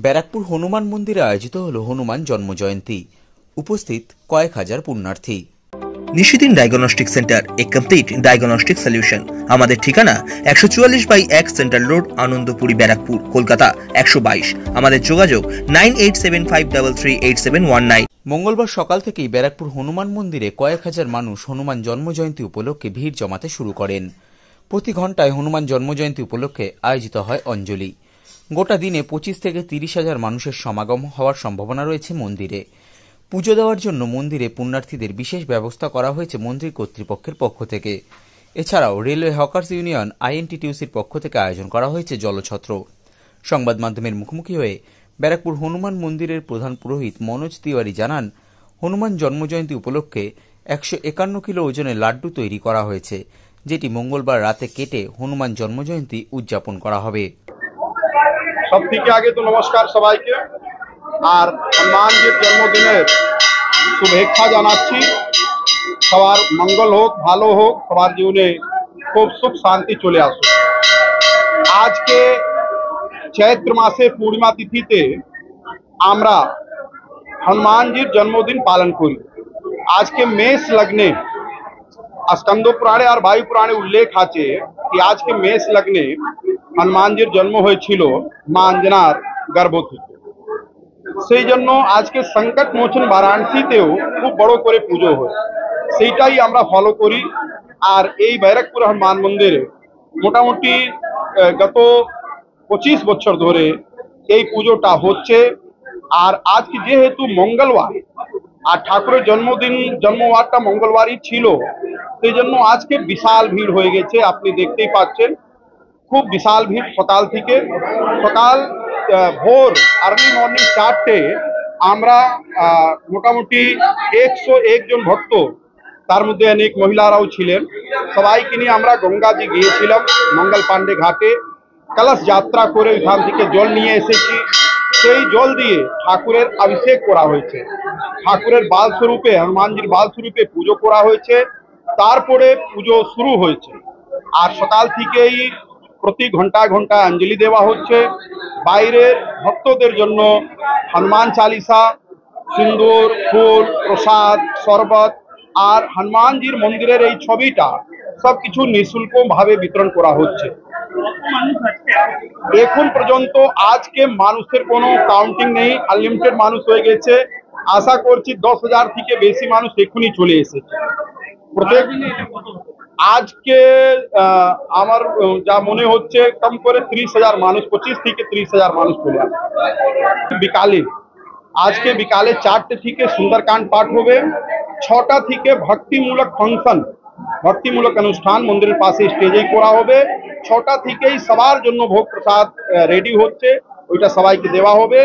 ব্যারাকপুর হনুমান মন্দিরে আয়োজিত হল হনুমান জন্মজয়ন্তী। উপস্থিত কয়েক হাজার পুণ্যার্থী। নিশিদিন ডায়াগনস্টিক সেন্টার, এ কমপ্লিট ডায়াগনস্টিক সলিউশন। আমাদের ঠিকানা 144/1 সেন্ট্রাল রোড, আনন্দপুরি, ব্যারাকপুর, কলকাতা 122। আমাদের যোগাযোগ 9875338719। মঙ্গলবার সকাল থেকেই ব্যারাকপুর হনুমান মন্দিরে কয়েক হাজার মানুষ হনুমান জন্মজয়ন্তী উপলক্ষে ভিড় জমাতে শুরু করেন। প্রতি ঘন্টায় হনুমান জন্মজয়ন্তী উপলক্ষে আয়োজিত হয় অঞ্জলি। গোটা দিনে 25 থেকে 30 হাজার মানুষের সমাগম হওয়ার সম্ভাবনা রয়েছে মন্দিরে। পুজো দেওয়ার জন্য মন্দিরে পুণ্যার্থীদের বিশেষ ব্যবস্থা করা হয়েছে মন্দির কর্তৃপক্ষের পক্ষ থেকে। এছাড়াও রেলওয়ে হকার্স ইউনিয়ন আইএনটিটিউসির পক্ষ থেকে আয়োজন করা হয়েছে জলছত্র। সংবাদ মাধ্যমের মুখোমুখি হয়ে ব্যারাকপুর হনুমান মন্দিরের প্রধান পুরোহিত মনোজ তিওয়ারি জানান, হনুমান জন্মজয়ন্তী উপলক্ষে 151 কিলো ওজনের লাড্ডু তৈরি করা হয়েছে, যেটি মঙ্গলবার রাতে কেটে হনুমান জন্মজয়ন্তী উদযাপন করা হবে। সব থেকে আগে তো নমস্কার সবাইকে, আর হনুমানজির জন্মদিনের শুভেচ্ছা জানাচ্ছি। সবার মঙ্গল হোক, ভালো হোক, সবার জীবনে খুব সুখ শান্তি চলে আসুক। আজকে চৈত্র মাসে পূর্ণিমা তিথিতে আমরা হনুমানজির জন্মদিন পালন করি। আজকে মেষ লগ্নে স্কন্দ পুরাণে আর বায়ু পুরাণে উল্লেখ আছে কি আজকে মেষ লগ্নে হনুমানজির জন্ম হয়েছিল মা অঞ্জনার গর্ভ থেকে। সেই জন্য আজকে সংকট মোচন বারাণসীতেও খুব বড় করে পুজো হয়, সেইটাই আমরা ফলো করি। আর এই ব্যারাকপুর হনুমান মন্দিরে মোটামুটি গত 25 বছর ধরে এই পুজোটা হচ্ছে। আর আজকে যেহেতু মঙ্গলবার আর ঠাকুরের জন্মবারটা মঙ্গলবারই ছিল, সেই জন্য আজকে বিশাল ভিড় হয়ে গেছে। আপনি দেখতেই পাচ্ছেন খুব বিশাল ভিড়। সকাল ভোর আর্লি মর্নিং 4টে আমরা মোটামুটি 101 জন ভক্ত, তার মধ্যে অনেক মহিলারাও ছিলেন, সবাইকে নিয়ে আমরা গঙ্গাজি গিয়েছিলাম মঙ্গল পাণ্ডে ঘাটে। কলস যাত্রা করে ওইখান থেকে জল নিয়ে এসেছি। সেই জল দিয়ে ঠাকুরের অভিষেক করা হয়েছে। ঠাকুরের বাল স্বরূপে, হনুমানজির বাল স্বরূপে পুজো করা হয়েছে। তারপরে পুজো শুরু হয়েছে। আর সকাল থেকেই প্রতি ঘন্টায় ঘন্টায় অঞ্জলি দেওয়া হচ্ছে। বাইরের ভক্তদের জন্য হনুমান চালিসা, সিন্দুর, ফুল, প্রসাদ, শরবত আর হনুমানজির মন্দিরের এই ছবিটা সবকিছু নিঃশুল্ক ভাবে বিতরণ করা হচ্ছে। এখন পর্যন্ত আজকে মানুষের কোনো কাউন্টিং নেই, আনলিমিটেড মানুষ হয়ে গেছে। আশা করছি 10,000 থেকে বেশি মানুষ এখনই চলে এসেছে। আজকে আমার যা মনে হচ্ছে কম করে 30,000 মানুষ, 25 থেকে 30,000 মানুষ চলে আসবে। আজকে বিকালে 4টে থেকে সুন্দরকাণ্ড পাঠ হবে। 6টা থেকে ভক্তিমূলক ফাংশন, ভক্তিমূলক অনুষ্ঠান মন্দিরের পাশে স্টেজেই করা হবে। 6টা থেকেই সবার জন্য ভোগ প্রসাদ রেডি হচ্ছে, ওইটা সবাইকে দেওয়া হবে।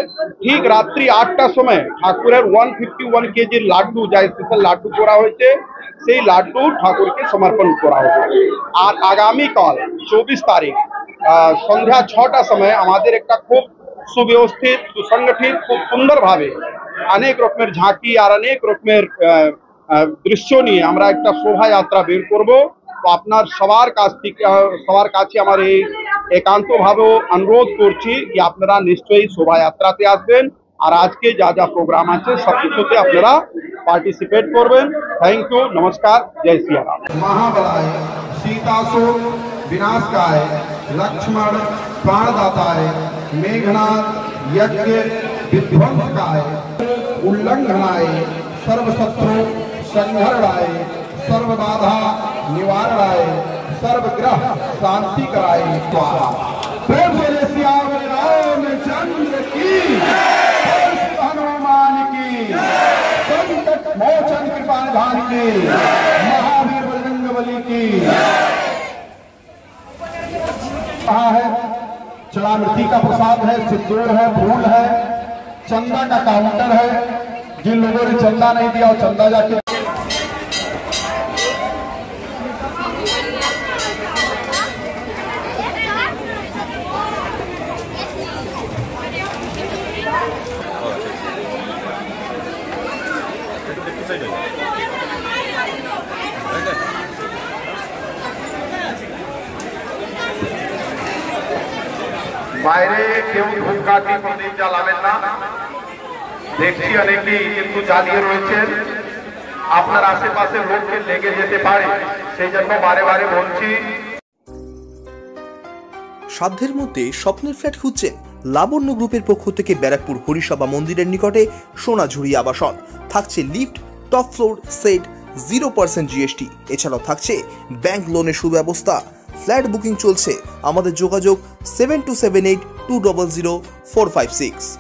ঠিক রাত্রি 8টার সময় ঠাকুরের 151 কেজির লাড্ডু, যা স্পেশাল লাড্ডু করা হয়েছে, সেই লাড্ডু ঠাকুরকে সমর্পণ করা হবে। আর আগামীকাল 24 তারিখ সন্ধ্যা 6টার সময় আমাদের একটা খুব সুব্যবস্থিত, সুসংগঠিত, খুব সুন্দরভাবে অনেক রকমের ঝাঁকি আর অনেক রকমের দৃশ্য নিয়ে আমরা একটা শোভাযাত্রা বের করব। তো আপনার সবার কাছে আমার এই একান্তভাবে অনুরোধ করছি যে আপনারা নিশ্চয়ই শোভাযাত্রাতে আসবেন। আর আজকে যা যা প্রোগ্রাম আছে সব কিছুতে আপনারা পার্টিসিপেট করবেন। থ্যাংক ইউ, নমস্কার, জয় শ্রী রাম। महाबलाय सीतासुर विनाशकाय लक्ष्मण प्राणदाताय मेघनाथ यज्ञ विध्वंसकाय उल्लंघनाय सर्वशत्रु संहरणाय सर्वबाधा निवारणाय सर्वग्रह शांति कराय स्वाहा। प्रेम से सियावर रामचंद्र की, हनुमान की, संकट मोचन कृपा निधान की, महावीर बजरंगबली की। कहा है चलामृति का प्रसाद है, सिंदूर है, फूल है, चंदा का काउंटर है। जिन लोगों ने चंदा नहीं दिया वो चंदा जाके বাইরে কেউ ধূপকাঠি প্রদীপ জ্বালাবেন না। দেখছি অনেকেই কিন্তু জ্বালিয়ে রয়েছেন, আপনার আশেপাশে লোককে লেগে যেতে পারে, সেই জন্য বারে বারে বলছি। সাধ্যের মধ্যে স্বপ্নের ফ্ল্যাট খুঁজছেন? লাবণ্য গ্রুপের পক্ষ থেকে ব্যারাকপুর হরিসভা মন্দিরের নিকটে সোনাঝুরি আবাসন। থাকছে lift, top floor, set, 0% GST। এছাড়াও থাকছে ব্যাংক লোনের সুব্যবস্থা। ফ্ল্যাট বুকিং চলছে। আমাদের যোগাযোগ 7278200456।